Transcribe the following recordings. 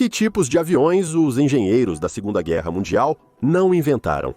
Que tipos de aviões os engenheiros da Segunda Guerra Mundial não inventaram?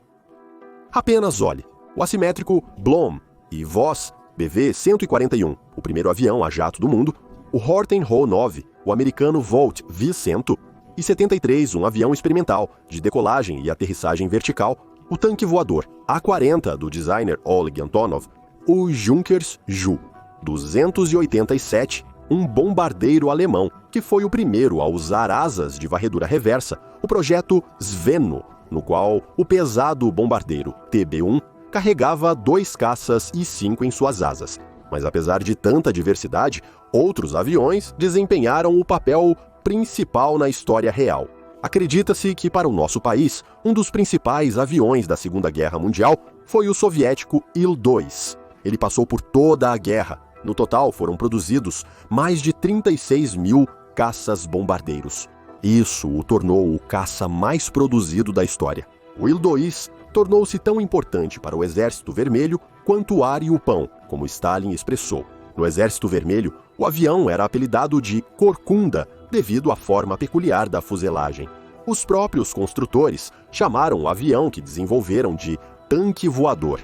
Apenas olhe, o assimétrico Blohm e Voss BV-141, o primeiro avião a jato do mundo, o Horten Ho 9, o americano Volt V-100, e 73, um avião experimental de decolagem e aterrissagem vertical, o tanque voador A-40 do designer Oleg Antonov, o Junkers Ju 287, um bombardeiro alemão, que foi o primeiro a usar asas de varredura reversa, o projeto Svenno, no qual o pesado bombardeiro TB-1 carregava 2 caças e 5 em suas asas. Mas apesar de tanta diversidade, outros aviões desempenharam o papel principal na história real. Acredita-se que para o nosso país, um dos principais aviões da Segunda Guerra Mundial foi o soviético Il-2. Ele passou por toda a guerra. No total, foram produzidos mais de 36 mil caças bombardeiros. Isso o tornou o caça mais produzido da história. O Il-2 tornou-se tão importante para o Exército Vermelho quanto o ar e o pão, como Stalin expressou. No Exército Vermelho, o avião era apelidado de Corcunda devido à forma peculiar da fuselagem. Os próprios construtores chamaram o avião que desenvolveram de tanque voador.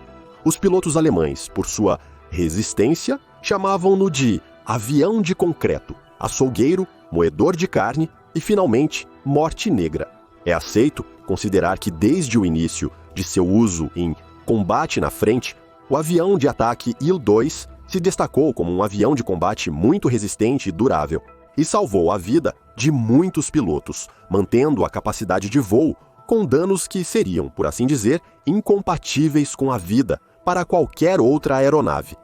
Os pilotos alemães, por sua resistência, chamavam-no de avião de concreto, açougueiro, moedor de carne e, finalmente, morte negra. É aceito considerar que desde o início de seu uso em combate na frente, o avião de ataque Il-2 se destacou como um avião de combate muito resistente e durável, e salvou a vida de muitos pilotos, mantendo a capacidade de voo com danos que seriam, por assim dizer, incompatíveis com a vida para qualquer outra aeronave.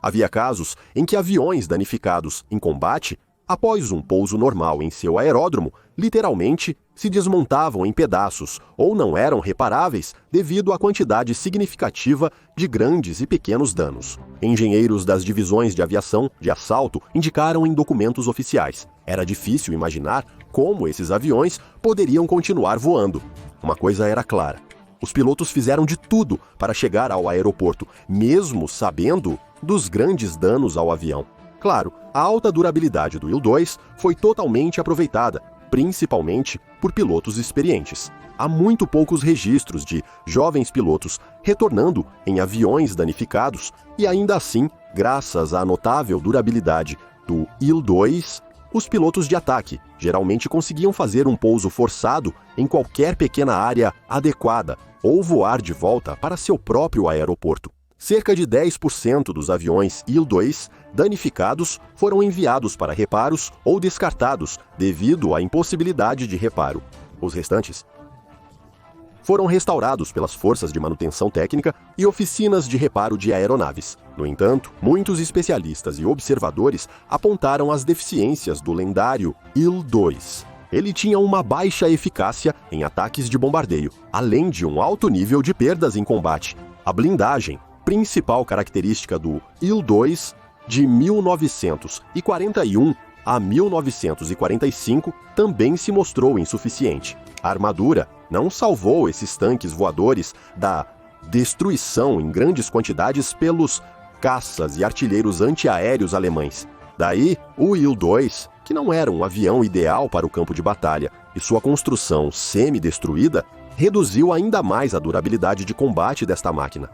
Havia casos em que aviões danificados em combate, após um pouso normal em seu aeródromo, literalmente se desmontavam em pedaços ou não eram reparáveis devido à quantidade significativa de grandes e pequenos danos. Engenheiros das divisões de aviação de assalto indicaram em documentos oficiais. Era difícil imaginar como esses aviões poderiam continuar voando. Uma coisa era clara: os pilotos fizeram de tudo para chegar ao aeroporto, mesmo sabendo dos grandes danos ao avião. Claro, a alta durabilidade do Il-2 foi totalmente aproveitada, principalmente por pilotos experientes. Há muito poucos registros de jovens pilotos retornando em aviões danificados e ainda assim, graças à notável durabilidade do Il-2, os pilotos de ataque geralmente conseguiam fazer um pouso forçado em qualquer pequena área adequada ou voar de volta para seu próprio aeroporto. Cerca de 10% dos aviões Il-2 danificados foram enviados para reparos ou descartados devido à impossibilidade de reparo. Os restantes foram restaurados pelas forças de manutenção técnica e oficinas de reparo de aeronaves. No entanto, muitos especialistas e observadores apontaram as deficiências do lendário Il-2. Ele tinha uma baixa eficácia em ataques de bombardeio, além de um alto nível de perdas em combate. A blindagem, principal característica do Il-2, de 1941 a 1945, também se mostrou insuficiente. A armadura não salvou esses tanques voadores da destruição em grandes quantidades pelos caças e artilheiros antiaéreos alemães. Daí, o Il-2, que não era um avião ideal para o campo de batalha, e sua construção semi-destruída, reduziu ainda mais a durabilidade de combate desta máquina.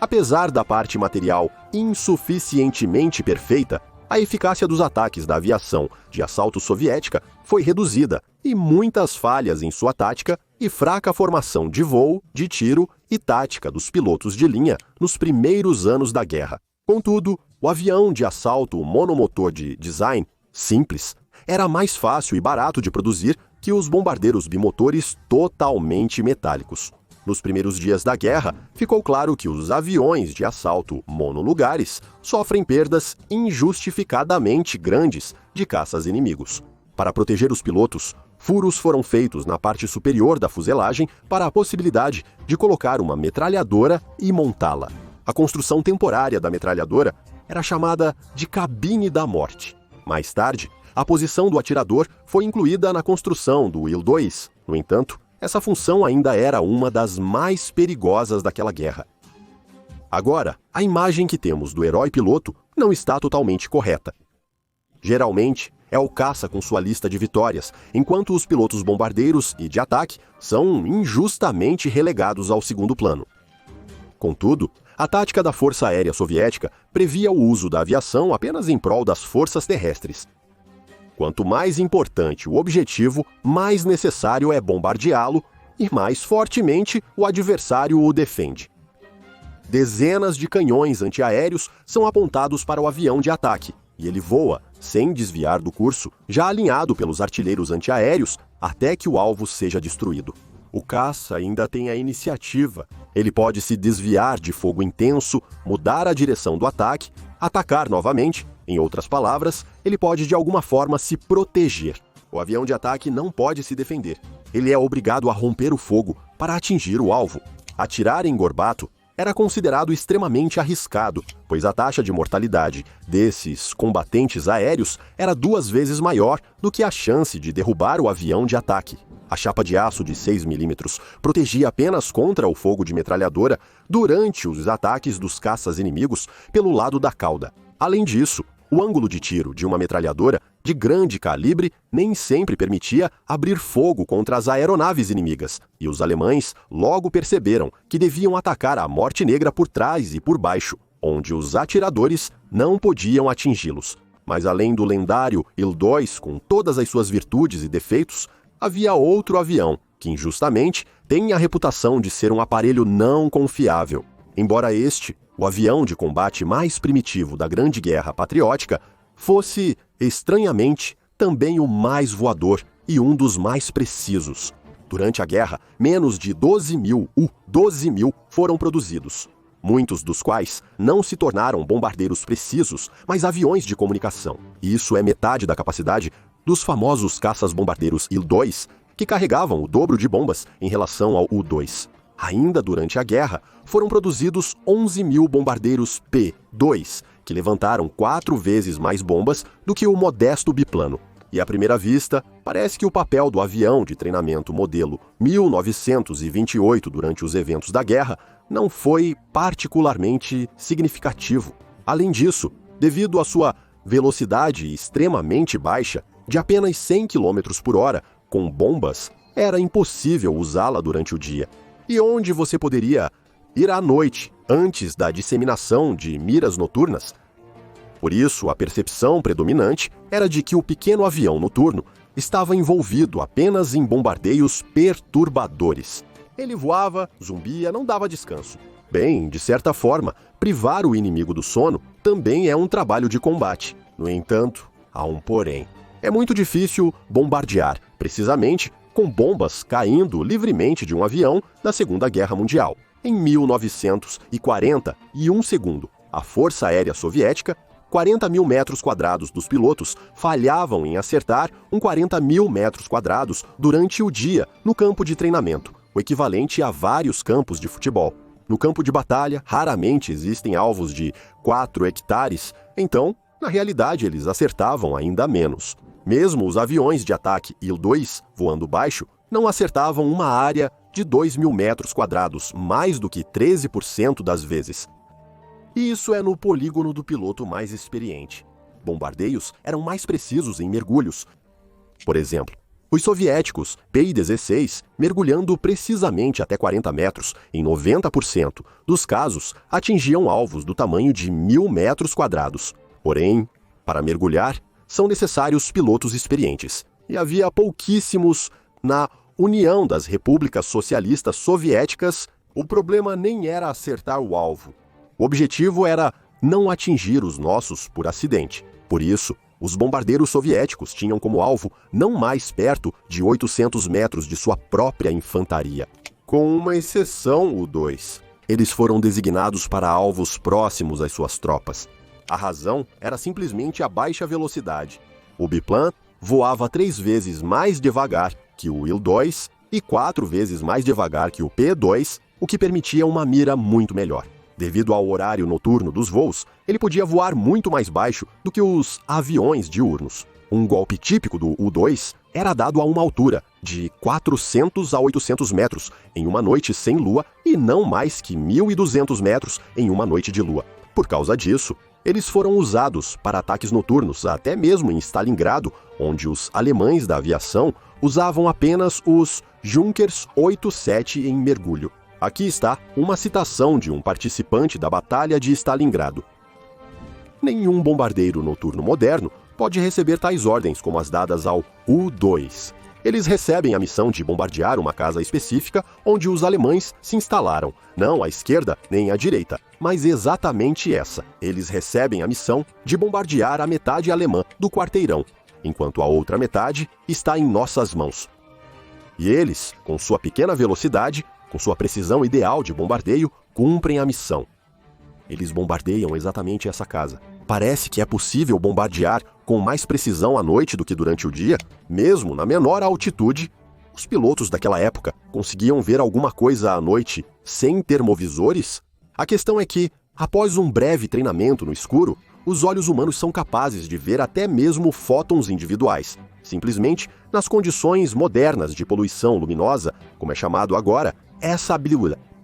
Apesar da parte material insuficientemente perfeita, a eficácia dos ataques da aviação de assalto soviética foi reduzida e muitas falhas em sua tática e fraca formação de voo, de tiro e tática dos pilotos de linha nos primeiros anos da guerra. Contudo, o avião de assalto monomotor de design simples era mais fácil e barato de produzir que os bombardeiros bimotores totalmente metálicos. Nos primeiros dias da guerra, ficou claro que os aviões de assalto monolugares sofrem perdas injustificadamente grandes de caças inimigos. Para proteger os pilotos, furos foram feitos na parte superior da fuselagem para a possibilidade de colocar uma metralhadora e montá-la. A construção temporária da metralhadora era chamada de cabine da morte. Mais tarde, a posição do atirador foi incluída na construção do Il-2. No entanto, essa função ainda era uma das mais perigosas daquela guerra. Agora, a imagem que temos do herói piloto não está totalmente correta. Geralmente, é o caça com sua lista de vitórias, enquanto os pilotos bombardeiros e de ataque são injustamente relegados ao segundo plano. Contudo, a tática da Força Aérea Soviética previa o uso da aviação apenas em prol das forças terrestres. Quanto mais importante o objetivo, mais necessário é bombardeá-lo e mais fortemente o adversário o defende. Dezenas de canhões antiaéreos são apontados para o avião de ataque, e ele voa, sem desviar do curso, já alinhado pelos artilheiros antiaéreos, até que o alvo seja destruído. O caça ainda tem a iniciativa. Ele pode se desviar de fogo intenso, mudar a direção do ataque, atacar novamente. Em outras palavras, ele pode de alguma forma se proteger. O avião de ataque não pode se defender. Ele é obrigado a romper o fogo para atingir o alvo. Atirar em Gorbato era considerado extremamente arriscado, pois a taxa de mortalidade desses combatentes aéreos era 2 vezes maior do que a chance de derrubar o avião de ataque. A chapa de aço de 6 mm protegia apenas contra o fogo de metralhadora durante os ataques dos caças inimigos pelo lado da cauda. Além disso, o ângulo de tiro de uma metralhadora de grande calibre nem sempre permitia abrir fogo contra as aeronaves inimigas, e os alemães logo perceberam que deviam atacar a Morte Negra por trás e por baixo, onde os atiradores não podiam atingi-los. Mas além do lendário Il-2, com todas as suas virtudes e defeitos, havia outro avião, que injustamente tem a reputação de ser um aparelho não confiável. Embora este, o avião de combate mais primitivo da Grande Guerra Patriótica, fosse, estranhamente, também o mais voador e um dos mais precisos. Durante a guerra, menos de 12 mil U-12.000 foram produzidos, muitos dos quais não se tornaram bombardeiros precisos, mas aviões de comunicação. E isso é metade da capacidade dos famosos caças-bombardeiros Il-2, que carregavam o dobro de bombas em relação ao U-2. Ainda durante a guerra, foram produzidos 11 mil bombardeiros P-2, que levantaram 4 vezes mais bombas do que o modesto biplano. E à primeira vista, parece que o papel do avião de treinamento modelo 1928 durante os eventos da guerra não foi particularmente significativo. Além disso, devido à sua velocidade extremamente baixa, de apenas 100 km por hora, com bombas, era impossível usá-la durante o dia. E onde você poderia ir à noite, antes da disseminação de miras noturnas? Por isso, a percepção predominante era de que o pequeno avião noturno estava envolvido apenas em bombardeios perturbadores. Ele voava, zumbia, não dava descanso. Bem, de certa forma, privar o inimigo do sono também é um trabalho de combate. No entanto, há um porém. É muito difícil bombardear, precisamente com bombas caindo livremente de um avião da Segunda Guerra Mundial. Em 1941 segundo, a Força Aérea Soviética, 40 mil metros quadrados dos pilotos falhavam em acertar 40 mil metros quadrados durante o dia no campo de treinamento, o equivalente a vários campos de futebol. No campo de batalha, raramente existem alvos de 4 hectares, então, na realidade, eles acertavam ainda menos. Mesmo os aviões de ataque Il-2, voando baixo, não acertavam uma área de 2 mil metros quadrados, mais do que 13% das vezes. E isso é no polígono do piloto mais experiente. Bombardeios eram mais precisos em mergulhos. Por exemplo, os soviéticos PI-16, mergulhando precisamente até 40 metros, em 90% dos casos, atingiam alvos do tamanho de 1.000 metros quadrados. Porém, para mergulhar, são necessários pilotos experientes, e havia pouquíssimos na União das Repúblicas Socialistas Soviéticas. O problema nem era acertar o alvo. O objetivo era não atingir os nossos por acidente. Por isso, os bombardeiros soviéticos tinham como alvo não mais perto de 800 metros de sua própria infantaria. Com uma exceção, o U-2. Eles foram designados para alvos próximos às suas tropas. A razão era simplesmente a baixa velocidade. O biplan voava 3 vezes mais devagar que o Il-2 e 4 vezes mais devagar que o P-2, o que permitia uma mira muito melhor. Devido ao horário noturno dos voos, ele podia voar muito mais baixo do que os aviões diurnos. Um golpe típico do U-2 era dado a uma altura de 400 a 800 metros em uma noite sem lua e não mais que 1.200 metros em uma noite de lua. Por causa disso, Eles foram usados para ataques noturnos, até mesmo em Stalingrado, onde os alemães da aviação usavam apenas os Junkers 87 em mergulho. Aqui está uma citação de um participante da Batalha de Stalingrado. Nenhum bombardeiro noturno moderno pode receber tais ordens como as dadas ao U-2. Eles recebem a missão de bombardear uma casa específica onde os alemães se instalaram, não à esquerda nem à direita, mas exatamente essa. Eles recebem a missão de bombardear a metade alemã do quarteirão, enquanto a outra metade está em nossas mãos. E eles, com sua pequena velocidade, com sua precisão ideal de bombardeio, cumprem a missão. Eles bombardeiam exatamente essa casa. Parece que é possível bombardear com mais precisão à noite do que durante o dia, mesmo na menor altitude. Os pilotos daquela época conseguiam ver alguma coisa à noite sem termovisores? A questão é que, após um breve treinamento no escuro, os olhos humanos são capazes de ver até mesmo fótons individuais. Simplesmente, nas condições modernas de poluição luminosa, como é chamado agora, essa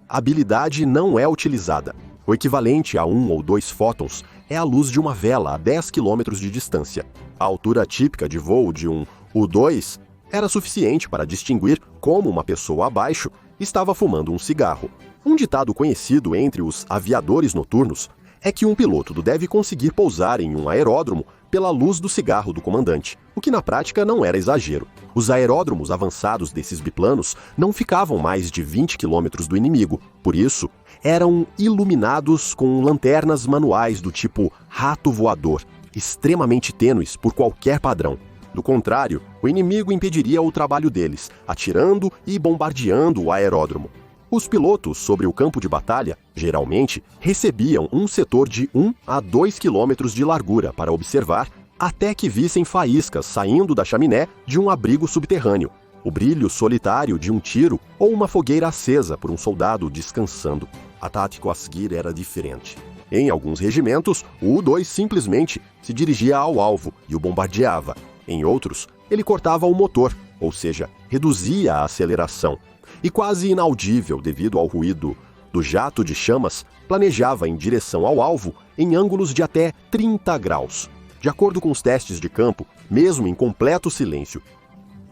habilidade não é utilizada. O equivalente a 1 ou 2 fótons é a luz de uma vela a 10 km de distância. A altura típica de voo de um U-2 era suficiente para distinguir como uma pessoa abaixo estava fumando um cigarro. Um ditado conhecido entre os aviadores noturnos é que um piloto deve conseguir pousar em um aeródromo pela luz do cigarro do comandante, o que na prática não era exagero. Os aeródromos avançados desses biplanos não ficavam mais de 20 km do inimigo, por isso, eram iluminados com lanternas manuais do tipo rato voador, extremamente tênues por qualquer padrão. Do contrário, o inimigo impediria o trabalho deles, atirando e bombardeando o aeródromo. Os pilotos sobre o campo de batalha, geralmente, recebiam um setor de 1 a 2 quilômetros de largura para observar até que vissem faíscas saindo da chaminé de um abrigo subterrâneo, o brilho solitário de um tiro ou uma fogueira acesa por um soldado descansando. A tática a seguir era diferente. Em alguns regimentos, o U-2 simplesmente se dirigia ao alvo e o bombardeava. Em outros, ele cortava o motor, ou seja, reduzia a aceleração. E quase inaudível devido ao ruído do jato de chamas, planejava em direção ao alvo em ângulos de até 30 graus. De acordo com os testes de campo, mesmo em completo silêncio,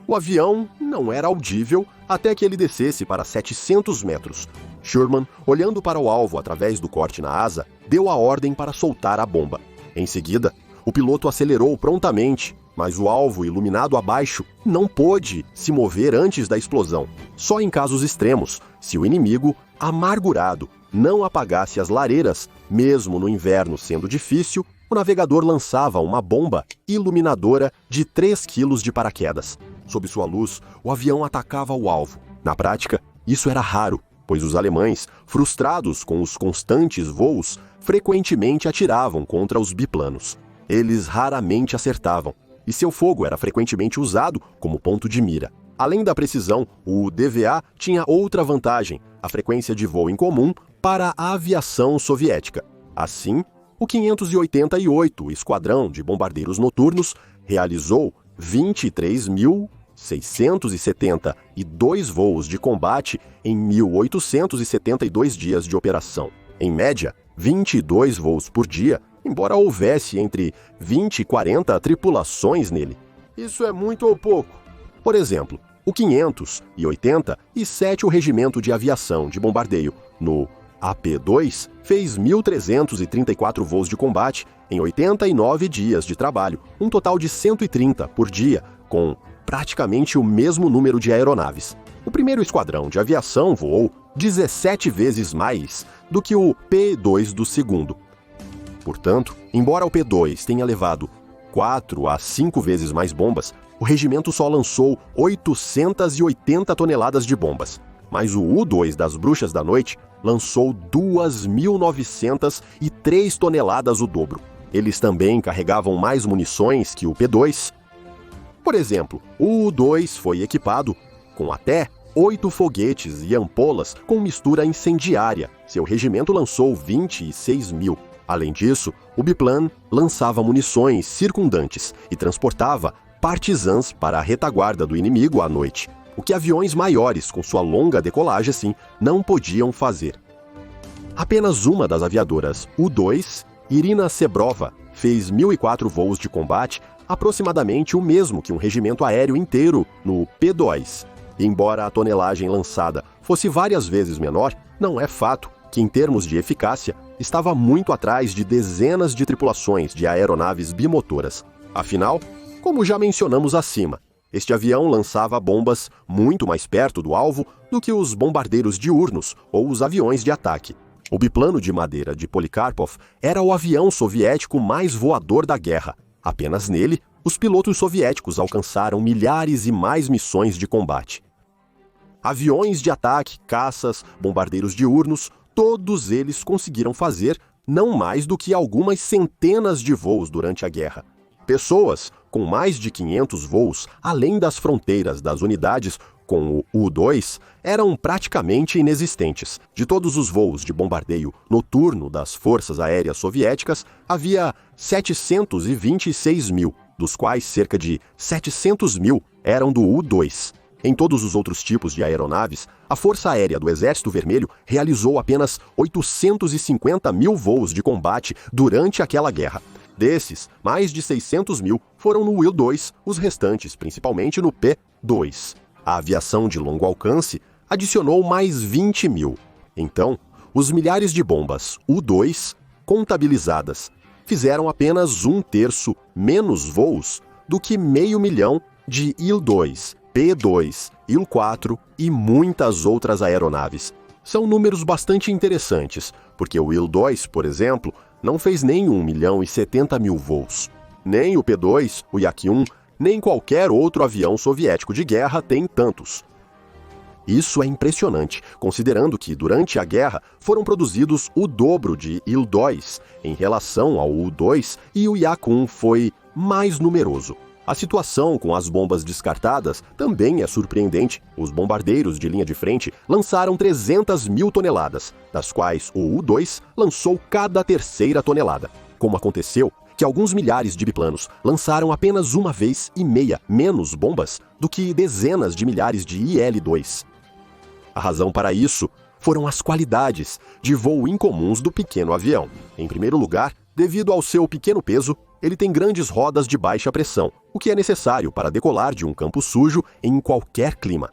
o avião não era audível até que ele descesse para 700 metros. Sherman, olhando para o alvo através do corte na asa, deu a ordem para soltar a bomba. Em seguida, o piloto acelerou prontamente, mas o alvo iluminado abaixo não pôde se mover antes da explosão. Só em casos extremos, se o inimigo, amargurado, não apagasse as lareiras, mesmo no inverno sendo difícil, o navegador lançava uma bomba iluminadora de 3 quilos de paraquedas. Sob sua luz, o avião atacava o alvo. Na prática, isso era raro, pois os alemães, frustrados com os constantes voos, frequentemente atiravam contra os biplanos. Eles raramente acertavam, e seu fogo era frequentemente usado como ponto de mira. Além da precisão, o DVA tinha outra vantagem, a frequência de voo em comum para a aviação soviética. Assim, o 588 Esquadrão de Bombardeiros Noturnos realizou 23.672 voos de combate em 1.872 dias de operação. Em média, 22 voos por dia, embora houvesse entre 20 e 40 tripulações nele. Isso é muito ou pouco? Por exemplo, o 587º Regimento de Aviação de Bombardeio, no AP-2, fez 1.334 voos de combate em 89 dias de trabalho, um total de 130 por dia, com praticamente o mesmo número de aeronaves. O primeiro esquadrão de aviação voou 17 vezes mais do que o P-2 do segundo. Portanto, embora o P-2 tenha levado 4 a 5 vezes mais bombas, o regimento só lançou 880 toneladas de bombas. Mas o U-2 das Bruxas da Noite lançou 2.903 toneladas, o dobro. Eles também carregavam mais munições que o P-2. Por exemplo, o U-2 foi equipado com até 8 foguetes e ampolas com mistura incendiária. Seu regimento lançou 26 mil. Além disso, o biplan lançava munições circundantes e transportava partisãs para a retaguarda do inimigo à noite, o que aviões maiores com sua longa decolagem assim não podiam fazer. Apenas uma das aviadoras U-2 Irina Sebrova fez 1.004 voos de combate, aproximadamente o mesmo que um regimento aéreo inteiro no P-2. Embora a tonelagem lançada fosse várias vezes menor, não é fato que, em termos de eficácia, estava muito atrás de dezenas de tripulações de aeronaves bimotoras. Afinal, como já mencionamos acima, este avião lançava bombas muito mais perto do alvo do que os bombardeiros diurnos ou os aviões de ataque. O biplano de madeira de Polikarpov era o avião soviético mais voador da guerra. Apenas nele, os pilotos soviéticos alcançaram milhares e mais missões de combate. Aviões de ataque, caças, bombardeiros diurnos, todos eles conseguiram fazer não mais do que algumas centenas de voos durante a guerra. Pessoas com mais de 500 voos, além das fronteiras das unidades com o U-2, eram praticamente inexistentes. De todos os voos de bombardeio noturno das forças aéreas soviéticas, havia 726 mil, dos quais cerca de 700 mil eram do U-2. Em todos os outros tipos de aeronaves, a Força Aérea do Exército Vermelho realizou apenas 850 mil voos de combate durante aquela guerra. Desses, mais de 600 mil foram no U-2, os restantes principalmente no P-2. A aviação de longo alcance adicionou mais 20 mil. Então, os milhares de bombas U-2 contabilizadas fizeram apenas 1/3 menos voos do que 500.000 de Il-2, P-2, Il-4 e muitas outras aeronaves. São números bastante interessantes, porque o Il-2, por exemplo, não fez nem 1.070.000 voos. Nem o P-2, o Yak-1, nem qualquer outro avião soviético de guerra tem tantos. Isso é impressionante, considerando que, durante a guerra, foram produzidos o dobro de Il-2 em relação ao U-2 e o Yak-1 foi mais numeroso. A situação com as bombas descartadas também é surpreendente. Os bombardeiros de linha de frente lançaram 300.000 toneladas, das quais o U-2 lançou cada terceira tonelada. Como aconteceu que alguns milhares de biplanos lançaram apenas uma vez e meia menos bombas do que dezenas de milhares de IL-2. A razão para isso foram as qualidades de voo incomuns do pequeno avião. Em primeiro lugar, devido ao seu pequeno peso, ele tem grandes rodas de baixa pressão, o que é necessário para decolar de um campo sujo em qualquer clima.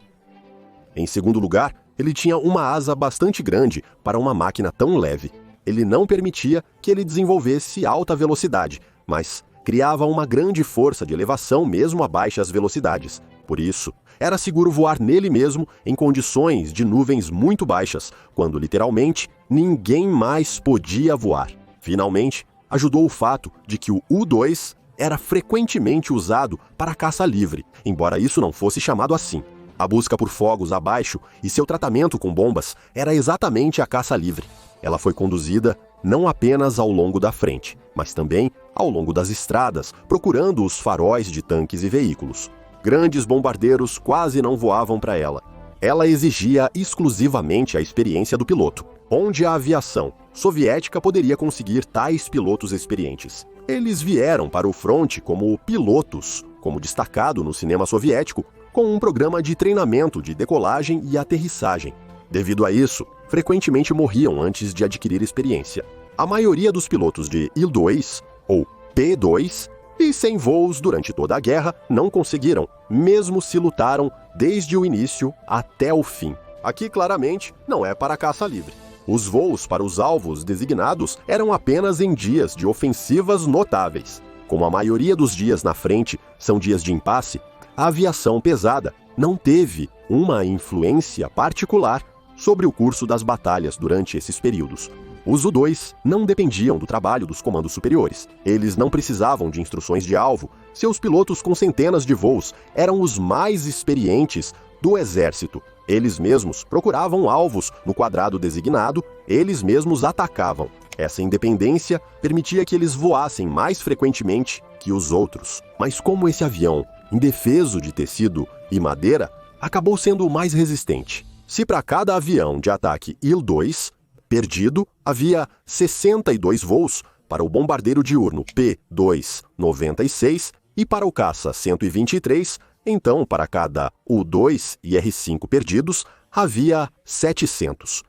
Em segundo lugar, ele tinha uma asa bastante grande para uma máquina tão leve. Ele não permitia que ele desenvolvesse alta velocidade, mas criava uma grande força de elevação mesmo a baixas velocidades. Por isso, era seguro voar nele mesmo em condições de nuvens muito baixas, quando literalmente ninguém mais podia voar. Finalmente, ajudou o fato de que o U-2 era frequentemente usado para caça livre, embora isso não fosse chamado assim. A busca por fogos abaixo e seu tratamento com bombas era exatamente a caça livre. Ela foi conduzida não apenas ao longo da frente, mas também ao longo das estradas, procurando os faróis de tanques e veículos. Grandes bombardeiros quase não voavam para ela. Ela exigia exclusivamente a experiência do piloto, onde a aviação soviética poderia conseguir tais pilotos experientes. Eles vieram para o fronte como pilotos, como destacado no cinema soviético, com um programa de treinamento de decolagem e aterrissagem. Devido a isso, frequentemente morriam antes de adquirir experiência. A maioria dos pilotos de Il-2, ou P-2, e sem voos durante toda a guerra, não conseguiram, mesmo se lutaram desde o início até o fim. Aqui, claramente, não é para caça livre. Os voos para os alvos designados eram apenas em dias de ofensivas notáveis. Como a maioria dos dias na frente são dias de impasse, a aviação pesada não teve uma influência particular sobre o curso das batalhas durante esses períodos. Os U-2 não dependiam do trabalho dos comandos superiores. Eles não precisavam de instruções de alvo. Seus pilotos com centenas de voos eram os mais experientes do exército. Eles mesmos procuravam alvos no quadrado designado, eles mesmos atacavam. Essa independência permitia que eles voassem mais frequentemente que os outros. Mas como esse avião, indefeso de tecido e madeira, acabou sendo o mais resistente? Se para cada avião de ataque Il-2 perdido, havia 62 voos para o bombardeiro diurno P-296 e para o caça 123, então para cada U-2 e R-5 perdidos, havia 700.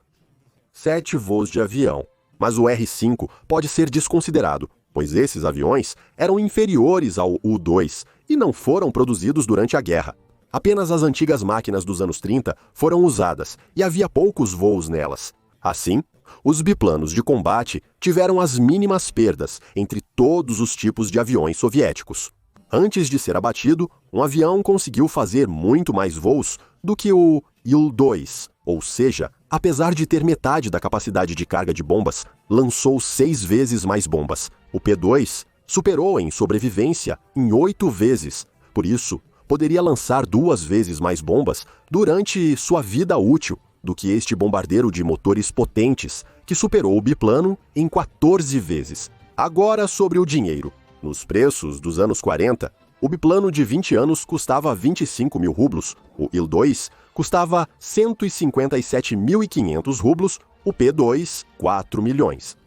7 voos de avião Mas o R-5 pode ser desconsiderado, pois esses aviões eram inferiores ao U-2 e não foram produzidos durante a guerra. Apenas as antigas máquinas dos anos 30 foram usadas e havia poucos voos nelas. Assim, os biplanos de combate tiveram as mínimas perdas entre todos os tipos de aviões soviéticos. Antes de ser abatido, um avião conseguiu fazer muito mais voos do que o Il-2, ou seja, apesar de ter metade da capacidade de carga de bombas, lançou 6 vezes mais bombas. O P-2 superou em sobrevivência em 8 vezes, por isso, poderia lançar 2 vezes mais bombas durante sua vida útil do que este bombardeiro de motores potentes, que superou o biplano em 14 vezes. Agora sobre o dinheiro. Nos preços dos anos 40, o biplano de 20 anos custava 25 mil rublos, o Il-2 custava 157.500 rublos, o P-2, 4 milhões.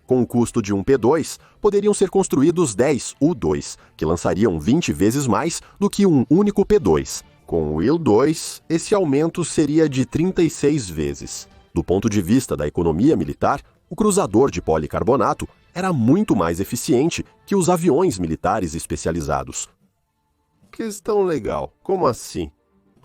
Com o custo de um P-2, poderiam ser construídos 10 U-2, que lançariam 20 vezes mais do que um único P-2. Com o Il-2, esse aumento seria de 36 vezes. Do ponto de vista da economia militar, o cruzador de policarbonato era muito mais eficiente que os aviões militares especializados. Questão legal, como assim?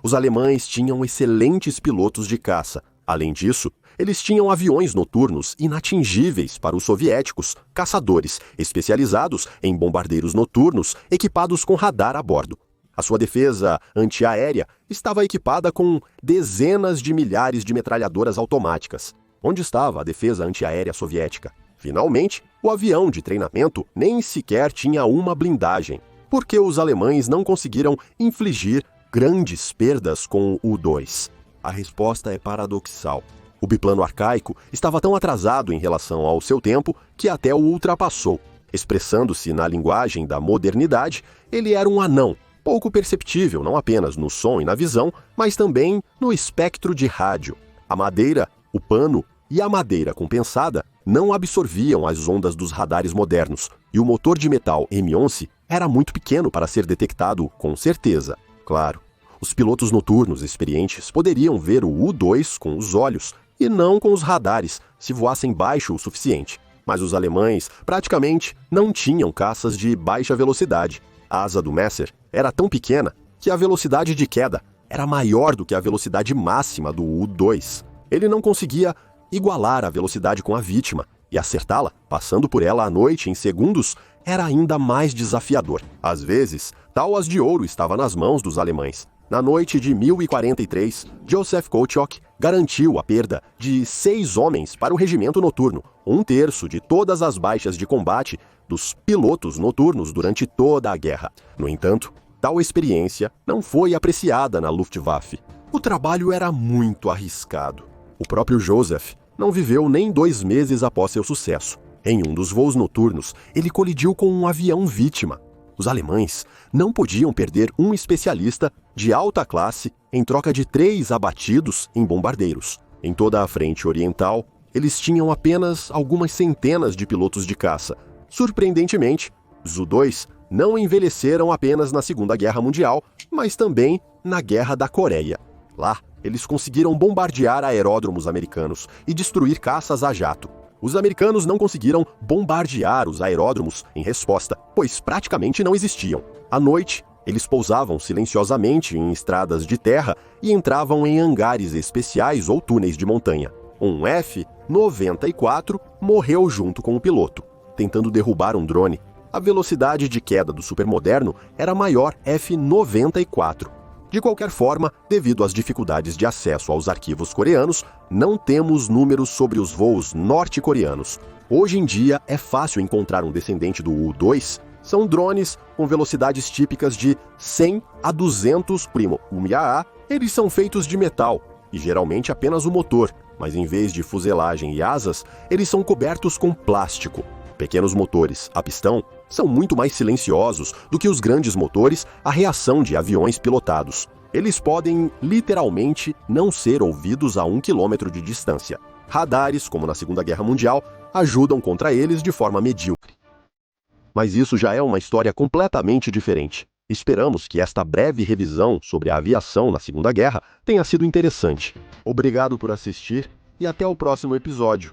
Os alemães tinham excelentes pilotos de caça. Além disso, eles tinham aviões noturnos inatingíveis para os soviéticos, caçadores especializados em bombardeiros noturnos equipados com radar a bordo. A sua defesa antiaérea estava equipada com dezenas de milhares de metralhadoras automáticas. Onde estava a defesa antiaérea soviética? Finalmente, o avião de treinamento nem sequer tinha uma blindagem, porque os alemães não conseguiram infligir grandes perdas com o U-2. A resposta é paradoxal. O biplano arcaico estava tão atrasado em relação ao seu tempo que até o ultrapassou. Expressando-se na linguagem da modernidade, ele era um anão, pouco perceptível não apenas no som e na visão, mas também no espectro de rádio. A madeira, o pano e a madeira compensada não absorviam as ondas dos radares modernos, e o motor de metal M11 era muito pequeno para ser detectado com certeza. Claro, os pilotos noturnos experientes poderiam ver o U-2 com os olhos e não com os radares se voassem baixo o suficiente. Mas os alemães praticamente não tinham caças de baixa velocidade. A asa do Messer era tão pequena que a velocidade de queda era maior do que a velocidade máxima do U-2. Ele não conseguia igualar a velocidade com a vítima, e acertá-la, passando por ela à noite em segundos, era ainda mais desafiador. Às vezes, tal as de ouro estava nas mãos dos alemães. Na noite de 1043, Joseph Kochok garantiu a perda de 6 homens para o regimento noturno, 1/3 de todas as baixas de combate dos pilotos noturnos durante toda a guerra. No entanto, tal experiência não foi apreciada na Luftwaffe. O trabalho era muito arriscado. O próprio Joseph não viveu nem 2 meses após seu sucesso. Em um dos voos noturnos, ele colidiu com um avião vítima. Os alemães não podiam perder um especialista de alta classe em troca de 3 abatidos em bombardeiros. Em toda a frente oriental, eles tinham apenas algumas centenas de pilotos de caça. Surpreendentemente, os U-2 não envelheceram apenas na Segunda Guerra Mundial, mas também na Guerra da Coreia. Lá, eles conseguiram bombardear aeródromos americanos e destruir caças a jato. Os americanos não conseguiram bombardear os aeródromos em resposta, pois praticamente não existiam. À noite, eles pousavam silenciosamente em estradas de terra e entravam em hangares especiais ou túneis de montanha. Um F-94 morreu junto com o piloto, tentando derrubar um drone. A velocidade de queda do supermoderno era maior F-94. De qualquer forma, devido às dificuldades de acesso aos arquivos coreanos, não temos números sobre os voos norte-coreanos. Hoje em dia, é fácil encontrar um descendente do U-2. São drones com velocidades típicas de 100 a 200 mph. Eles são feitos de metal e geralmente apenas o motor, mas em vez de fuselagem e asas, eles são cobertos com plástico. Pequenos motores a pistão são muito mais silenciosos do que os grandes motores a reação de aviões pilotados. Eles podem, literalmente, não ser ouvidos a 1 quilômetro de distância. Radares, como na Segunda Guerra Mundial, ajudam contra eles de forma medíocre. Mas isso já é uma história completamente diferente. Esperamos que esta breve revisão sobre a aviação na Segunda Guerra tenha sido interessante. Obrigado por assistir e até o próximo episódio.